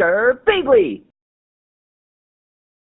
Girbeagly!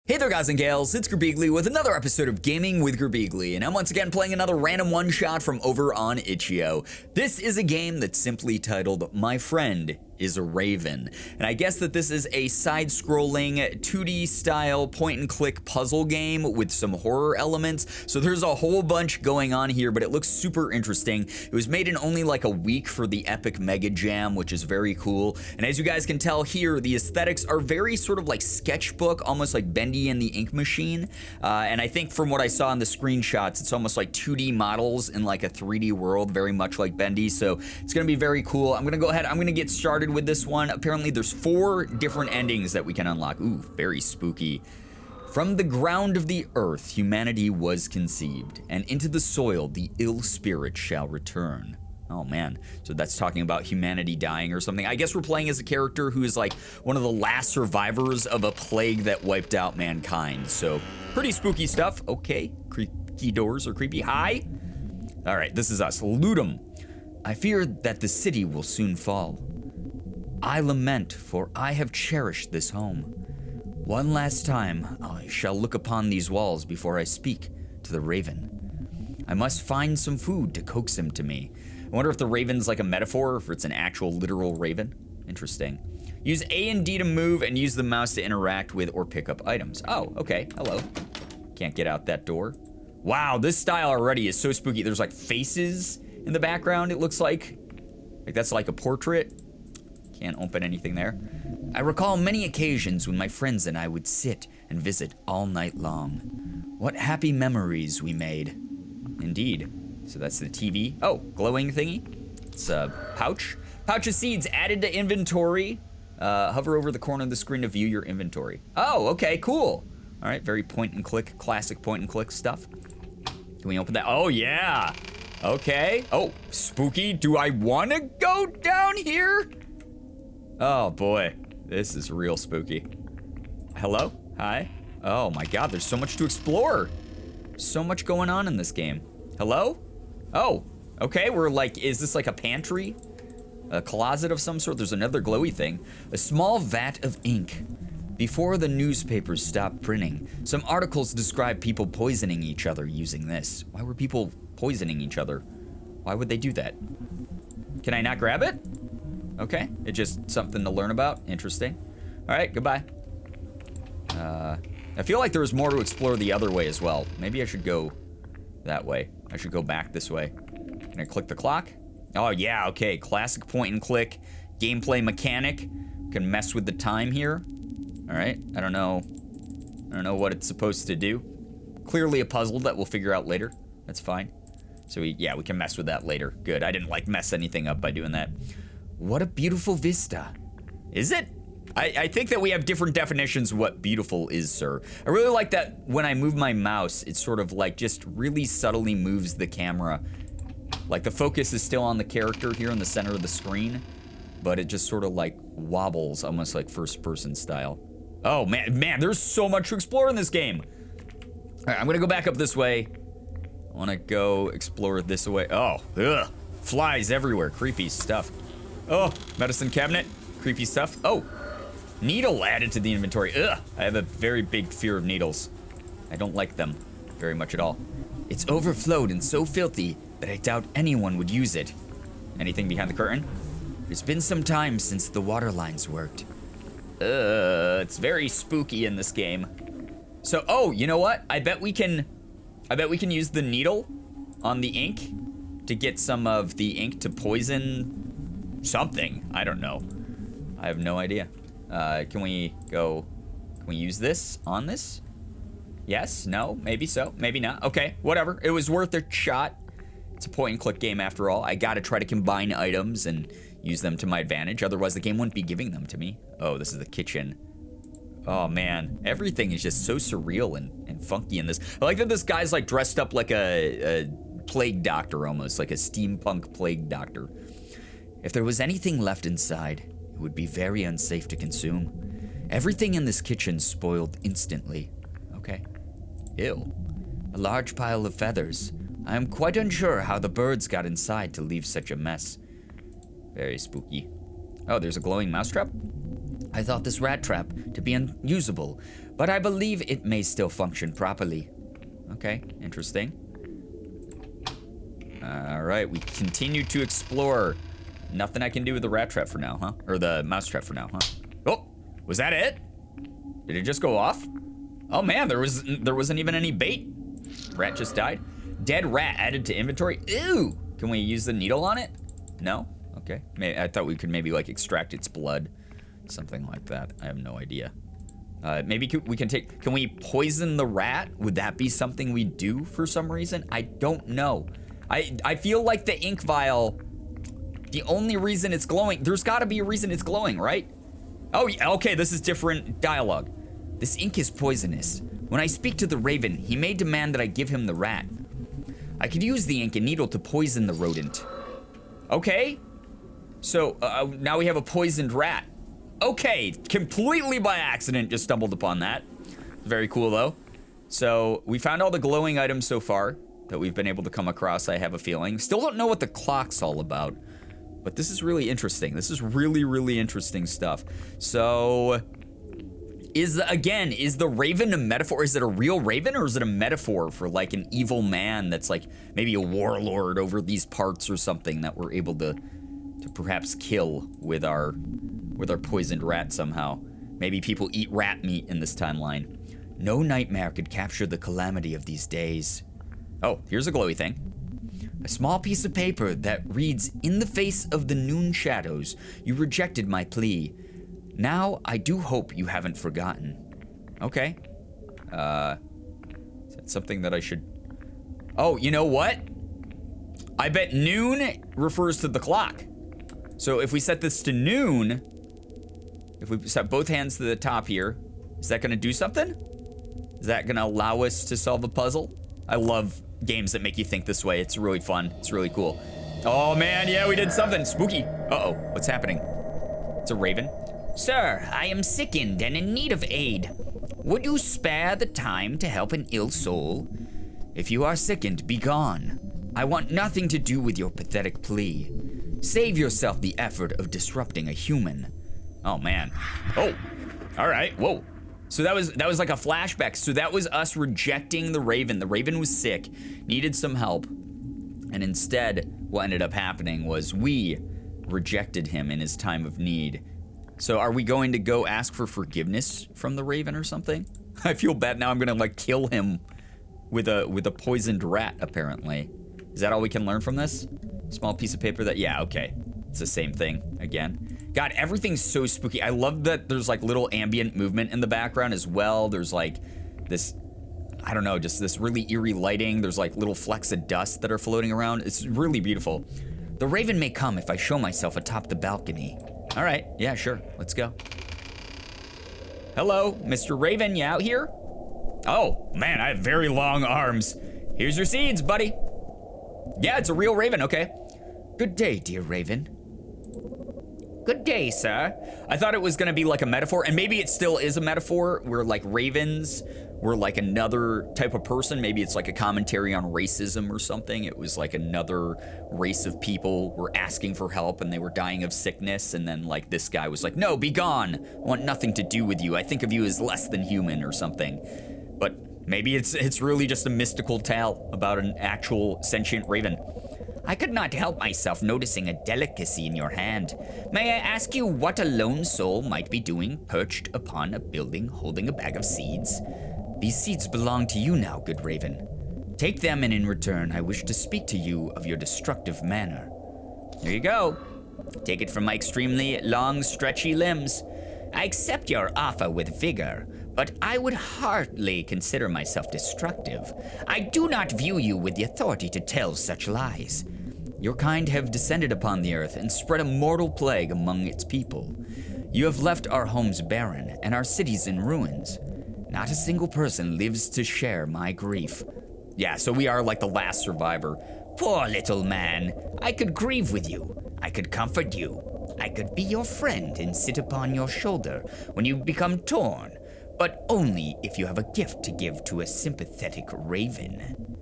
Hey there guys and gals, it's Girbeagly with another episode of Gaming with Girbeagly, and I'm once again playing another random one-shot from over on Itch.io. This is a game that's simply titled My Friend is a Raven, and I guess that this is a side-scrolling 2D style point-and-click puzzle game with some horror elements, so there's a whole bunch going on here, but it looks super interesting. It was made in only like a week for the Epic Mega Jam, which is very cool, and as you guys can tell here, the aesthetics are very sort of like sketchbook, almost like Bendy and the Ink Machine, and I think from what I saw in the screenshots, it's almost like 2D models in like a 3D world, very much like Bendy, so it's gonna be very cool. I'm gonna go ahead, I'm gonna get started with this one. Apparently there's 4 different endings that we can unlock. Ooh, very spooky. From the ground of the earth, humanity was conceived, and into the soil the ill spirit shall return. Oh man, so that's talking about humanity dying or something. I guess we're playing as a character who is like one of the last survivors of a plague that wiped out mankind. So pretty spooky stuff. Okay, creaky doors or creepy. Hi. All right, this is us. Loot 'em. I fear that the city will soon fall. I lament, for I have cherished this home. One last time, I shall look upon these walls before I speak to the raven. I must find some food to coax him to me. I wonder if the raven's like a metaphor, or if it's an actual literal raven. Interesting. Use A and D to move, and use the mouse to interact with or pick up items. Oh, okay, hello. Can't get out that door. Wow, this style already is so spooky. There's like faces in the background, it looks like. Like that's like a portrait. Can't open anything there. I recall many occasions when my friends and I would sit and visit all night long. What happy memories we made. Indeed. So that's the TV. Oh, glowing thingy. It's a pouch. Pouch of seeds added to inventory. Hover over the corner of the screen to view your inventory. Oh, okay, cool. All right, very point and click, classic point and click stuff. Can we open that? Oh, yeah. Okay. Oh, spooky. Do I want to go down here? Oh boy, this is real spooky. Hello? Hi? Oh my god, there's so much to explore. So much going on in this game. Hello? Oh, okay, we're like, is this like a pantry? A closet of some sort? There's another glowy thing. A small vat of ink. Before the newspapers stopped printing, some articles describe people poisoning each other using this. Why were people poisoning each other? Why would they do that? Can I not grab it? Okay, it's just something to learn about. Interesting. All right, goodbye. I feel like there was more to explore the other way as well. Maybe I should go that way. I should go back this way. Can I click the clock? Oh yeah, okay, classic point and click gameplay mechanic. Can mess with the time here. All right, I don't know what it's supposed to do. Clearly a puzzle that we'll figure out later. That's fine. So we can mess with that later. Good, I didn't like mess anything up by doing that. What a beautiful vista. Is it? I think that we have different definitions of what beautiful is, sir. I really like that when I move my mouse, it sort of like just really subtly moves the camera. Like the focus is still on the character here in the center of the screen, but it just sort of like wobbles, almost like first person style. Oh man, there's so much to explore in this game. All right, I'm gonna go back up this way. I wanna go explore this way. Oh, ugh, flies everywhere, creepy stuff. Oh, medicine cabinet, creepy stuff. Oh, needle added to the inventory. Ugh, I have a very big fear of needles. I don't like them very much at all. It's overflowed and so filthy that I doubt anyone would use it. Anything behind the curtain? It's been some time since the water lines worked. It's very spooky in this game. So, oh, you know what? I bet we can use the needle on the ink to get some of the ink to poison something. I don't know. I have no idea. Can we use this on this? Yes, no, maybe so, maybe not. Okay, whatever. It was worth a shot. It's a point and click game after all. I gotta try to combine items and use them to my advantage. Otherwise the game wouldn't be giving them to me. Oh, this is the kitchen. Oh man, everything is just so surreal and funky in this. I like that this guy's like dressed up like a plague doctor almost, like a steampunk plague doctor. If there was anything left inside, it would be very unsafe to consume. Everything in this kitchen spoiled instantly. Okay. Ew. A large pile of feathers. I am quite unsure how the birds got inside to leave such a mess. Very spooky. Oh, there's a glowing mousetrap? I thought this rat trap to be unusable, but I believe it may still function properly. Okay, interesting. All right, we continue to explore. Nothing I can do with the rat trap for now, huh? Or the mouse trap for now, huh? Oh, was that it? Did it just go off? Oh man, there wasn't even any bait. Rat just died. Dead rat added to inventory. Ew! Can we use the needle on it? No? Okay. I thought we could maybe like extract its blood. Something like that. I have no idea. Maybe we can take... Can we poison the rat? Would that be something we do for some reason? I don't know. I feel like the ink vial... The only reason it's glowing... There's got to be a reason it's glowing, right? Oh, yeah, okay, this is different dialogue. This ink is poisonous. When I speak to the raven, he may demand that I give him the rat. I could use the ink and needle to poison the rodent. Okay. So, now we have a poisoned rat. Okay, completely by accident just stumbled upon that. Very cool, though. So, we found all the glowing items so far that we've been able to come across, I have a feeling. Still don't know what the clock's all about. But this is really interesting. This is really, really interesting stuff. So, is the raven a metaphor? Is it a real raven, or is it a metaphor for like an evil man that's like maybe a warlord over these parts or something that we're able to perhaps kill with our poisoned rat somehow? Maybe people eat rat meat in this timeline. No nightmare could capture the calamity of these days. Oh, here's a glowy thing. A small piece of paper that reads, "In the face of the noon shadows, you rejected my plea. Now, I do hope you haven't forgotten." Okay. Is that something that I should... Oh, you know what? I bet noon refers to the clock. So if we set this to noon, if we set both hands to the top here, is that gonna do something? Is that gonna allow us to solve a puzzle? I love games that make you think this way. It's really fun. It's really cool. Oh man, yeah, we did something spooky. Uh-oh, what's happening? It's a raven. Sir, I am sickened and in need of aid. Would you spare the time to help an ill soul? If you are sickened, be gone. I want nothing to do with your pathetic plea. Save yourself the effort of disrupting a human. Oh man. Oh, all right, whoa. So that was like a flashback. So that was us rejecting the raven. The raven was sick, needed some help. And instead, what ended up happening was we rejected him in his time of need. So are we going to go ask for forgiveness from the raven or something? I feel bad now. I'm gonna like kill him with a poisoned rat, apparently. Is that all we can learn from this? Small piece of paper that, yeah, okay. It's the same thing again. God, everything's so spooky. I love that there's like little ambient movement in the background as well. There's like this, I don't know, just this really eerie lighting. There's like little flecks of dust that are floating around. It's really beautiful. The raven may come if I show myself atop the balcony. All right, yeah, sure, let's go. Hello, Mr. Raven, you out here? Oh, man, I have very long arms. Here's your seeds, buddy. Yeah, it's a real raven, okay. Good day, dear raven. Good day, sir. I thought it was gonna be like a metaphor, and maybe it still is a metaphor, where like ravens were like another type of person. Maybe it's like a commentary on racism or something. It was like another race of people were asking for help and they were dying of sickness, and then like this guy was like, no, be gone. I want nothing to do with you. I think of you as less than human or something. But maybe it's really just a mystical tale about an actual sentient raven. I could not help myself noticing a delicacy in your hand. May I ask you what a lone soul might be doing perched upon a building holding a bag of seeds? These seeds belong to you now, good raven. Take them, and in return, I wish to speak to you of your destructive manner. Here you go. Take it from my extremely long, stretchy limbs. I accept your offer with vigor, but I would hardly consider myself destructive. I do not view you with the authority to tell such lies. Your kind have descended upon the earth and spread a mortal plague among its people. You have left our homes barren and our cities in ruins. Not a single person lives to share my grief. Yeah, so we are like the last survivor. Poor little man. I could grieve with you. I could comfort you. I could be your friend and sit upon your shoulder when you become torn, but only if you have a gift to give to a sympathetic raven.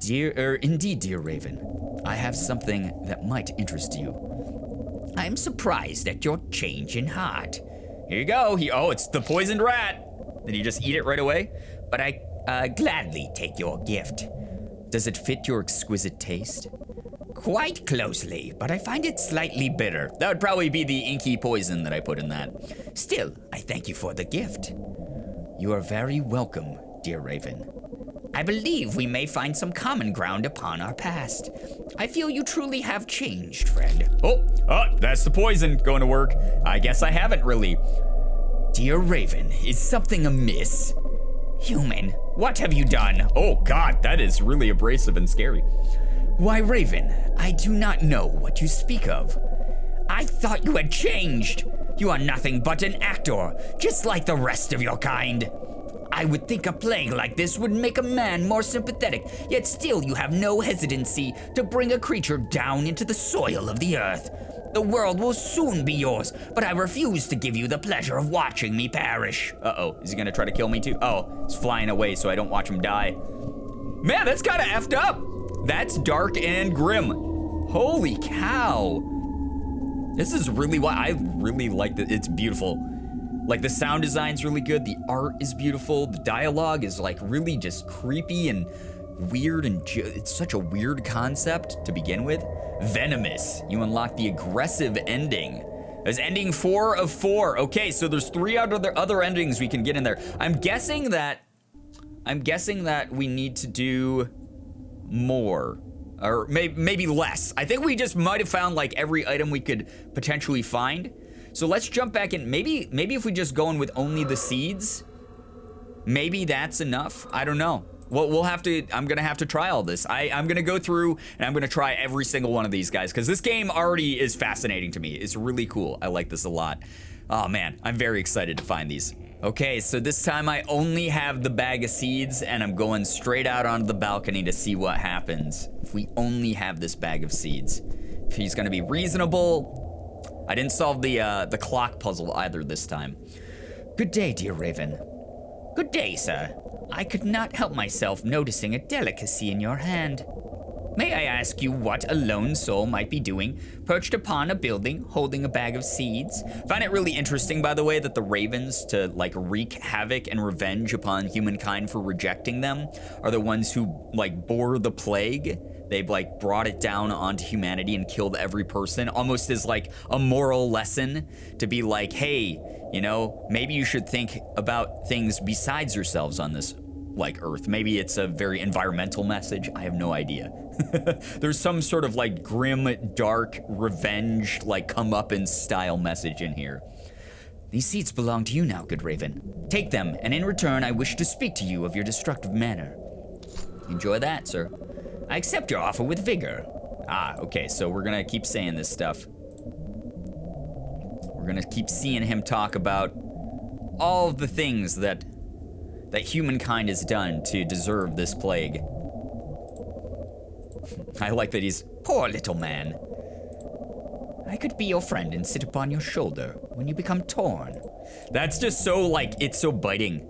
Indeed, dear raven, I have something that might interest you. I am surprised at your change in heart. Here you go. Oh, it's the poisoned rat. Did you just eat it right away? But I gladly take your gift. Does it fit your exquisite taste? Quite closely, but I find it slightly bitter. That would probably be the inky poison that I put in that. Still, I thank you for the gift. You are very welcome, dear Raven. I believe we may find some common ground upon our past. I feel you truly have changed, friend. Oh, that's the poison going to work. I guess I haven't really. Dear Raven, is something amiss? Human, what have you done? Oh God, that is really abrasive and scary. Why, Raven, I do not know what you speak of. I thought you had changed. You are nothing but an actor, just like the rest of your kind. I would think a plague like this would make a man more sympathetic, yet still you have no hesitancy to bring a creature down into the soil of the earth. The world will soon be yours, but I refuse to give you the pleasure of watching me perish. Uh-oh, is he gonna try to kill me too? Oh, he's flying away so I don't watch him die. Man, that's kinda effed up. That's dark and grim. Holy cow. This is really why I really like it. It's beautiful. Like, the sound design's really good, the art is beautiful, the dialogue is like really just creepy and weird, and it's such a weird concept to begin with. Venomous, you unlock the aggressive ending. There's ending 4 of 4. Okay, so there's 3 other endings we can get in there. I'm guessing that we need to do more, or maybe less. I think we just might have found like every item we could potentially find. So let's jump back in. Maybe if we just go in with only the seeds, maybe that's enough. I don't know. We'll have to, I'm gonna have to try all this. I'm gonna go through and I'm gonna try every single one of these guys, because this game already is fascinating to me. It's really cool. I like this a lot. Oh man, I'm very excited to find these. Okay, so this time I only have the bag of seeds and I'm going straight out onto the balcony to see what happens if we only have this bag of seeds. If he's gonna be reasonable. I didn't solve the clock puzzle either this time. Good day, dear Raven. Good day, sir. I could not help myself noticing a delicacy in your hand. May I ask you what a lone soul might be doing, perched upon a building, holding a bag of seeds? Find it really interesting, by the way, that the ravens, to like wreak havoc and revenge upon humankind for rejecting them, are the ones who like bore the plague. They've like brought it down onto humanity and killed every person, almost as like a moral lesson to be like, hey, you know, maybe you should think about things besides yourselves on this like earth. Maybe it's a very environmental message. I have no idea. There's some sort of like grim, dark, revenge, like comeuppance style message in here. These seeds belong to you now, good Raven. Take them, and in return, I wish to speak to you of your destructive manner. Enjoy that, sir. I accept your offer with vigor. Ah, okay, so we're gonna keep saying this stuff. We're gonna keep seeing him talk about all of the things that humankind has done to deserve this plague. I like that he's, poor little man. I could be your friend and sit upon your shoulder when you become torn. That's just so like, it's so biting.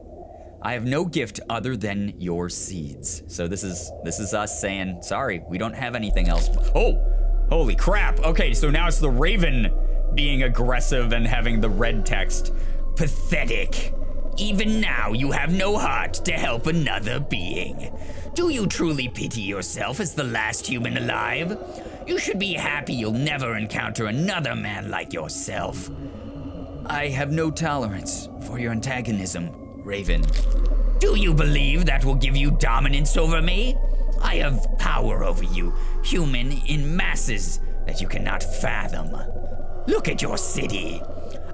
I have no gift other than your seeds. So this is us saying, sorry, we don't have anything else. Oh, holy crap. Okay, so now it's the Raven being aggressive and having the red text. Pathetic. Even now you have no heart to help another being. Do you truly pity yourself as the last human alive? You should be happy you'll never encounter another man like yourself. I have no tolerance for your antagonism, Raven. Do you believe that will give you dominance over me? I have power over you, human, in masses that you cannot fathom. Look at your city.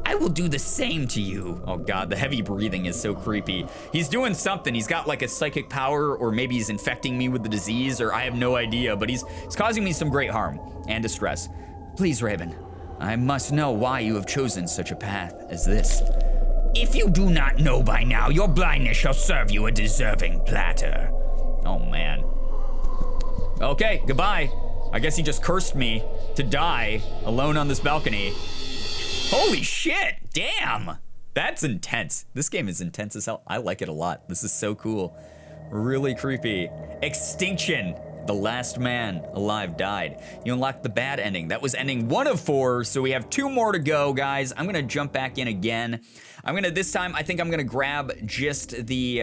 I will do the same to you. Oh God, the heavy breathing is so creepy. He's doing something. He's got like a psychic power, or maybe he's infecting me with the disease, or I have no idea, but he's causing me some great harm and distress. Please, Raven, I must know why you have chosen such a path as this. If you do not know by now, your blindness shall serve you a deserving platter. Oh man. Okay, goodbye. I guess he just cursed me to die alone on this balcony. Holy shit, damn. That's intense. This game is intense as hell. I like it a lot. This is so cool. Really creepy. Extinction. The last man alive died. You unlocked the bad ending. That was ending 1 of 4, so we have 2 more to go, guys. I'm gonna jump back in again. This time, I think I'm gonna grab just the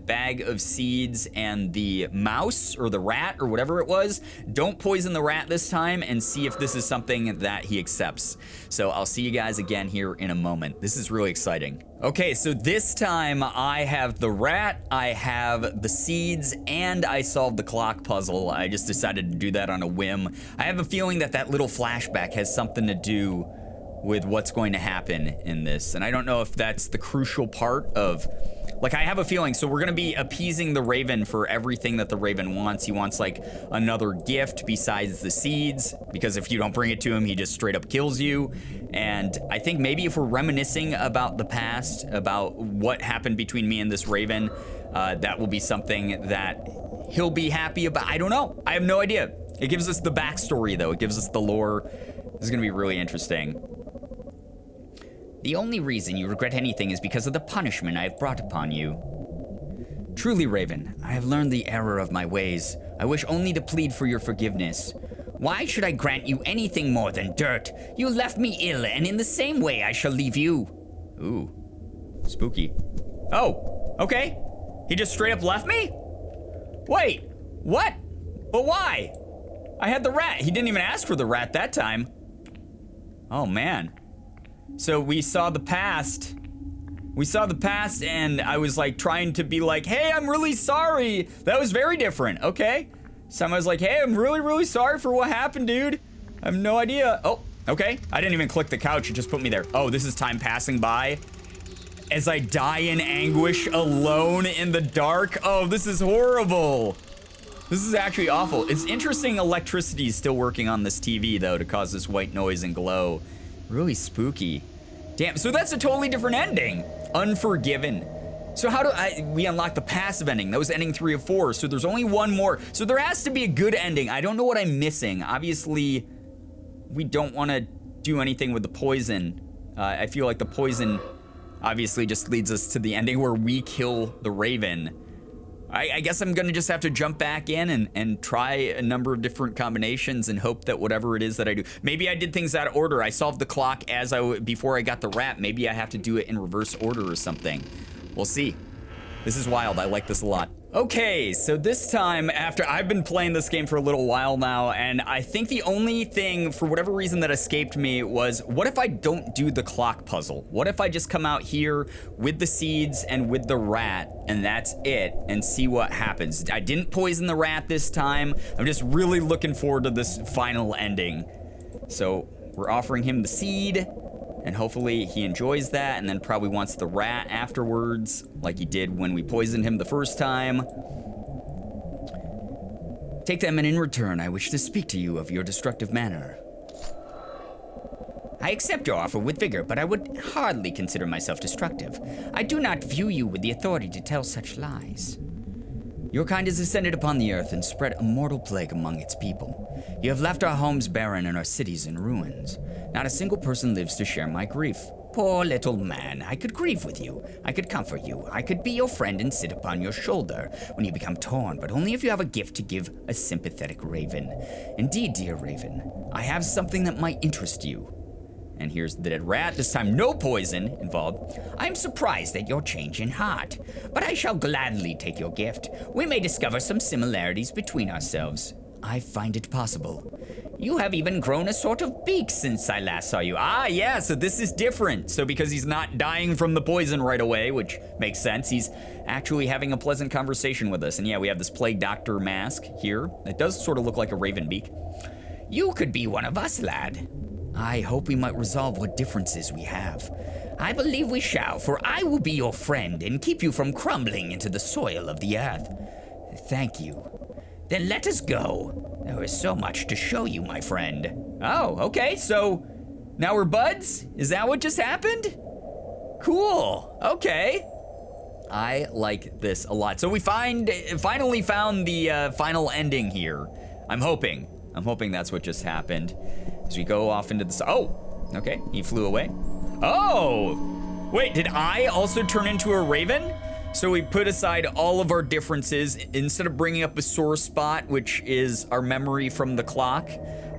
bag of seeds and the mouse, or the rat, or whatever it was. Don't poison the rat this time, and see if this is something that he accepts. So I'll see you guys again here in a moment. This is really exciting. Okay, so this time I have the rat, I have the seeds, and I solved the clock puzzle. I just decided to do that on a whim. I have a feeling that that little flashback has something to do with what's going to happen in this. And I don't know if that's the crucial part of, like, I have a feeling, so we're gonna be appeasing the Raven for everything that the Raven wants. He wants like another gift besides the seeds, because if you don't bring it to him, he just straight up kills you. And I think maybe if we're reminiscing about the past, about what happened between me and this Raven, that will be something that he'll be happy about. I don't know, I have no idea. It gives us the backstory though, it gives us the lore. This is gonna be really interesting. The only reason you regret anything is because of the punishment I have brought upon you. Truly, Raven, I have learned the error of my ways. I wish only to plead for your forgiveness. Why should I grant you anything more than dirt? You left me ill, and in the same way I shall leave you. Ooh, spooky. Oh, okay. He just straight up left me? Wait, what? But why? I had the rat. He didn't even ask for the rat that time. Oh, man. So we saw the past. We saw the past, and I was like trying to be like, hey, I'm really sorry. That was very different. Okay. So I was like, hey, I'm really, really sorry for what happened, dude. I have no idea. Oh, okay. I didn't even click the couch. It just put me there. Oh, this is time passing by as I die in anguish alone in the dark. Oh, this is horrible. This is actually awful. It's interesting electricity is still working on this TV, though, to cause this white noise and glow. Really spooky. Damn, so that's a totally different ending. Unforgiven. So how do we unlock the passive ending? That was ending 3 of 4, so there's only 1 more. So there has to be a good ending. I don't know what I'm missing. Obviously, we don't want to do anything with the poison. I feel like the poison obviously just leads us to the ending where we kill the Raven. I guess I'm gonna just have to jump back in and try a number of different combinations and hope that whatever it is that I do. Maybe I did things out of order. I solved the clock before I got the rat. Maybe I have to do it in reverse order or something. We'll see. This is wild. I like this a lot. Okay, so this time, after I've been playing this game for a little while now, and I think the only thing, for whatever reason, that escaped me was, what if I don't do the clock puzzle? What if I just come out here with the seeds and with the rat, and that's it, and see what happens? I didn't poison the rat this time. I'm just really looking forward to this final ending. So we're offering him the seed, and hopefully he enjoys that, and then probably wants the rat afterwards, like he did when we poisoned him the first time. Take them, and in return, I wish to speak to you of your destructive manner. I accept your offer with vigor, but I would hardly consider myself destructive. I do not view you with the authority to tell such lies. Your kind has descended upon the earth and spread a mortal plague among its people. You have left our homes barren and our cities in ruins. Not a single person lives to share my grief. Poor little man, I could grieve with you. I could comfort you. I could be your friend and sit upon your shoulder when you become torn, but only if you have a gift to give a sympathetic Raven. Indeed, dear Raven, I have something that might interest you. And here's the dead rat, this time no poison involved. I am surprised at your change in heart, but I shall gladly take your gift. We may discover some similarities between ourselves. I find it possible. You have even grown a sort of beak since I last saw you. Ah, yeah, so this is different. So because he's not dying from the poison right away, which makes sense, he's actually having a pleasant conversation with us. And yeah, we have this plague doctor mask here. It does sort of look like a raven beak. You could be one of us, lad. I hope we might resolve what differences we have. I believe we shall, for I will be your friend and keep you from crumbling into the soil of the earth. Thank you. Then let us go. There is so much to show you, my friend. Oh, okay, so now we're buds? Is that what just happened? Cool, okay. I like this a lot. So we finally found the final ending here. I'm hoping that's what just happened. As we go off into the, oh, okay, he flew away. Oh, wait, did I also turn into a raven? So we put aside all of our differences. Instead of bringing up a sore spot, which is our memory from the clock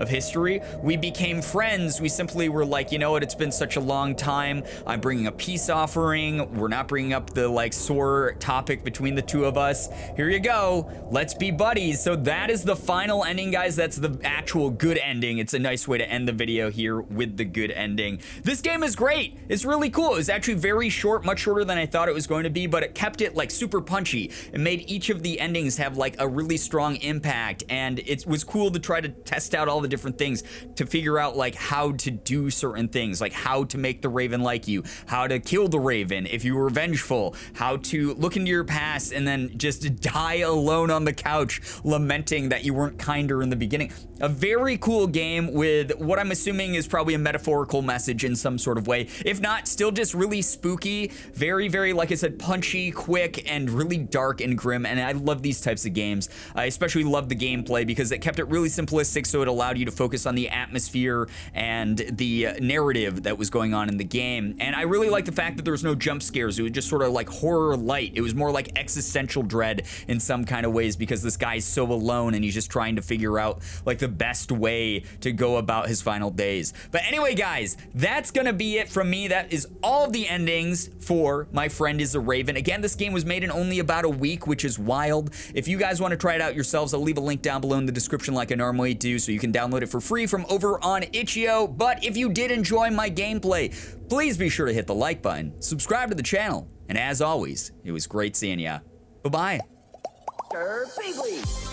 of history, we became friends. We simply were like, you know what, it's been such a long time. I'm bringing a peace offering. We're not bringing up the like sore topic between the two of us. Here you go. Let's be buddies. So that is the final ending, guys. That's the actual good ending. It's a nice way to end the video here with the good ending. This game is great. It's really cool. It was actually very short, much shorter than I thought it was going to be, but it kept it like super punchy. It made each of the endings have like a really strong impact, and it was cool to try to test out all the different things to figure out like how to do certain things, like how to make the Raven like you, how to kill the Raven if you were vengeful, how to look into your past and then just die alone on the couch lamenting that you weren't kinder in the beginning. A very cool game with what I'm assuming is probably a metaphorical message in some sort of way. If not, still just really spooky, very, very, like I said, punchy, quick, and really dark and grim. And I love these types of games. I especially love the gameplay because it kept it really simplistic, so it allowed you to focus on the atmosphere and the narrative that was going on in the game. And I really like the fact that there was no jump scares. It was just sort of like horror light. It was more like existential dread in some kind of ways because this guy's so alone and he's just trying to figure out like the best way to go about his final days. But anyway, guys, that's gonna be it from me. That is all of the endings for My Friend is a Raven. Again, this game was made in only about a week, which is wild. If you guys want to try it out yourselves, I'll leave a link down below in the description like I normally do, so you can download it for free from over on Itch.io. But if you did enjoy my gameplay, please be sure to hit the like button, subscribe to the channel, and as always, it was great seeing ya. Bye-bye. Girbeagly.